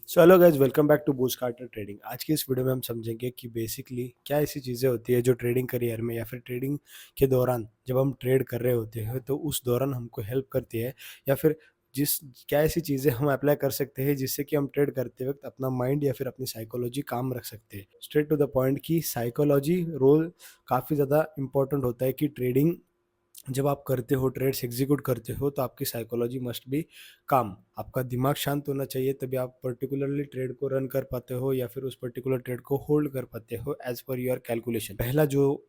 So hello guys, welcome back to Boost Carter trading. आज की इस वीडियो में हम समझेंगे कि बेसिकली क्या ऐसी चीज़ें होती है जो ट्रेडिंग करियर में या फिर ट्रेडिंग के दौरान जब हम ट्रेड कर रहे होते हैं तो उस दौरान हमको हेल्प करती है, या फिर जिस क्या ऐसी चीज़ें हम अप्लाई कर सकते हैं जिससे कि हम ट्रेड करते वक्त अपना माइंड या फिर अपनी साइकोलॉजी काम रख सकते हैं। स्ट्रेट टू द पॉइंट कि साइकोलॉजी रोल काफ़ी ज़्यादा इंपॉर्टेंट होता है कि ट्रेडिंग जब आप करते हो, ट्रेड्स एग्जीक्यूट करते हो, तो आपकी साइकोलॉजी मस्ट बी काम। आपका दिमाग शांत होना चाहिए, तभी आप पर्टिकुलरली ट्रेड को रन कर पाते हो या फिर उस पर्टिकुलर ट्रेड को होल्ड कर पाते हो एज पर योर कैलकुलेशन। पहला जो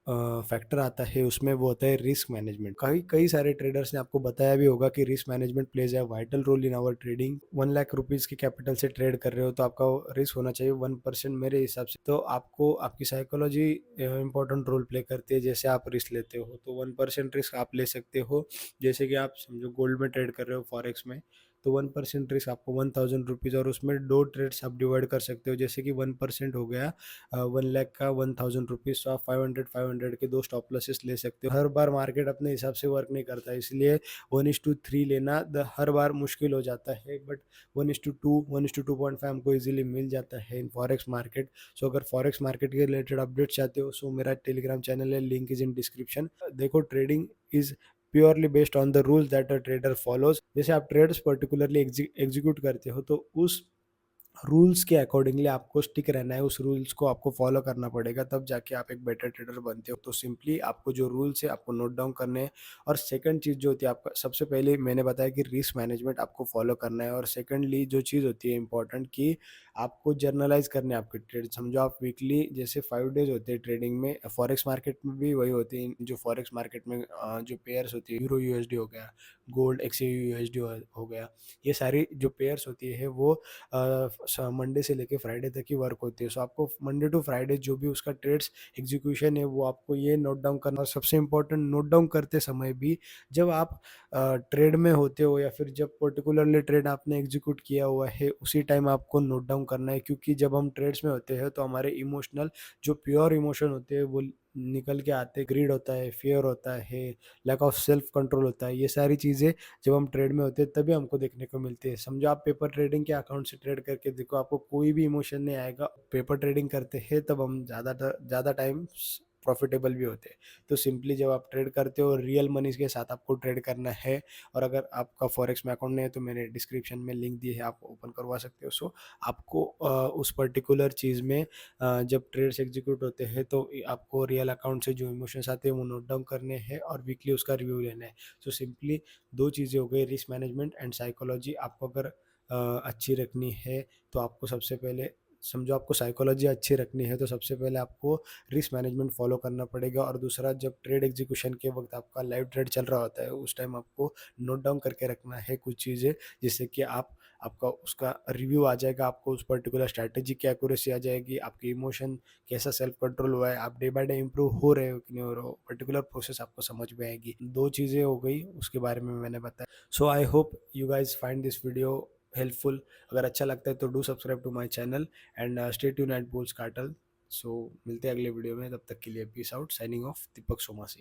फैक्टर आता है उसमें वो होता है रिस्क मैनेजमेंट। कई कई सारे ट्रेडर्स ने आपको बताया भी होगा कि risk management plays a vital role in our trading. 1 lakh rupees के कैपिटल से ट्रेड कर रहे हो तो आपका रिस्क होना चाहिए 1% मेरे हिसाब से। तो आपको आपकी साइकोलॉजी इंपॉर्टेंट रोल प्ले करती है। जैसे आप रिस्क लेते हो तो 1% रिस्क आप ले सकते हो। जैसे कि आप समझो गोल्ड में ट्रेड कर रहे हो, फॉरेक्स में, तो 1% रिस्क आपको 1000 रुपीज़, और उसमें दो ट्रेड्स आप डिवाइड कर सकते हो। जैसे कि 1% हो गया 1 लाख का 1000 रुपीज़, तो आप 500 के दो स्टॉप लॉसेस ले सकते हो। हर बार मार्केट अपने हिसाब से वर्क नहीं करता, इसलिए 1:3 लेना हर बार मुश्किल हो जाता है, बट 1:2 1:2.5 हमको इजीली मिल जाता है इन फॉरेक्स मार्केट। सो अगर फॉरेक्स मार्केट के रिलेटेड अपडेट चाहते हो, सो मेरा टेलीग्राम चैनल है, लिंक इज इन डिस्क्रिप्शन। देखो, trading is purely based on the rules that a trader follows. जैसे आप ट्रेड्स पर्टिकुलरली एग्जीक्यूट करते हो तो उस रूल्स के अकॉर्डिंगली आपको स्टिक रहना है, उस रूल्स को आपको फॉलो करना पड़ेगा, तब जाके आप एक बेटर ट्रेडर बनते हो। तो सिंपली आपको जो रूल्स है आपको नोट डाउन करने हैं। और सेकंड चीज़ जो होती है, आपका सबसे पहले मैंने बताया कि रिस्क मैनेजमेंट आपको फॉलो करना है, और सेकंडली जो चीज़ होती है इंपॉर्टेंट कि आपको जर्नलाइज करने हैं आपके ट्रेड। समझो आप वीकली, जैसे 5 डेज होते हैं ट्रेडिंग में, फॉरेक्स मार्केट में भी वही होती है। जो फॉरेक्स मार्केट में जो पेयर्स होती है, यूरो यूएसडी हो गया, गोल्ड एक्सयू यूएसडी हो गया, ये सारी जो पेयर्स होती है वो मंडे से लेके फ्राइडे तक की वर्क होती है। सो आपको मंडे टू फ्राइडे जो भी उसका ट्रेड्स एग्जीक्यूशन है वो आपको ये नोट डाउन करना। और सबसे इम्पोर्टेंट, नोट डाउन करते समय भी जब आप ट्रेड में होते हो या फिर जब पर्टिकुलरली ट्रेड आपने एग्जीक्यूट किया हुआ है उसी टाइम आपको नोट डाउन करना है, क्योंकि जब हम ट्रेड्स में होते हैं तो हमारे इमोशनल, जो प्योर इमोशन होते हैं वो निकल के आते हैं। ग्रीड होता है, फियर होता है, लैक ऑफ सेल्फ कंट्रोल होता है। ये सारी चीज़ें जब हम ट्रेड में होते हैं तभी हमको देखने को मिलती है। समझो आप पेपर ट्रेडिंग के अकाउंट से ट्रेड करके देखो, आपको कोई भी इमोशन नहीं आएगा। पेपर ट्रेडिंग करते हैं तब हम ज़्यादा टाइम प्रॉफिटेबल भी होते हैं। तो सिंपली जब आप ट्रेड करते हो, रियल मनी के साथ आपको ट्रेड करना है। और अगर आपका फॉरेक्स में अकाउंट नहीं है तो मैंने डिस्क्रिप्शन में लिंक दी है, आप ओपन करवा सकते हो। सो आपको उस पर्टिकुलर चीज़ में जब ट्रेड्स एग्जीक्यूट होते हैं तो आपको रियल अकाउंट से जो इमोशंस आते हैं वो नोट डाउन करने हैं और वीकली उसका रिव्यू लेना है। सो सिंपली दो चीज़ें हो गई, रिस्क मैनेजमेंट एंड साइकोलॉजी। आपको अगर अच्छी रखनी है तो आपको सबसे पहले, समझो आपको साइकोलॉजी अच्छी रखनी है तो सबसे पहले आपको रिस्क मैनेजमेंट फॉलो करना पड़ेगा। और दूसरा, जब ट्रेड एग्जीक्यूशन के वक्त आपका लाइव ट्रेड चल रहा होता है उस टाइम आपको नोट डाउन करके रखना है कुछ चीज़ें, जिससे कि आपका उसका रिव्यू आ जाएगा, आपको उस पर्टिकुलर स्ट्रैटेजी की एक्यूरेसी आ जाएगी, आपके इमोशन कैसा सेल्फ कंट्रोल हुआ है, आप डे बाय डे इंप्रूव हो रहे हो कि नहीं हो रहे हो, पर्टिकुलर प्रोसेस आपको समझ में आएगी। दो चीज़ें हो गई, उसके बारे में मैंने बताया। So I hope you guys find this video helpful. अगर अच्छा लगता है तो do subscribe to my channel and stay tuned at Bulls Cartel. So मिलते हैं अगले वीडियो में, तब तक के लिए peace out, signing off, Deepak सोमासी।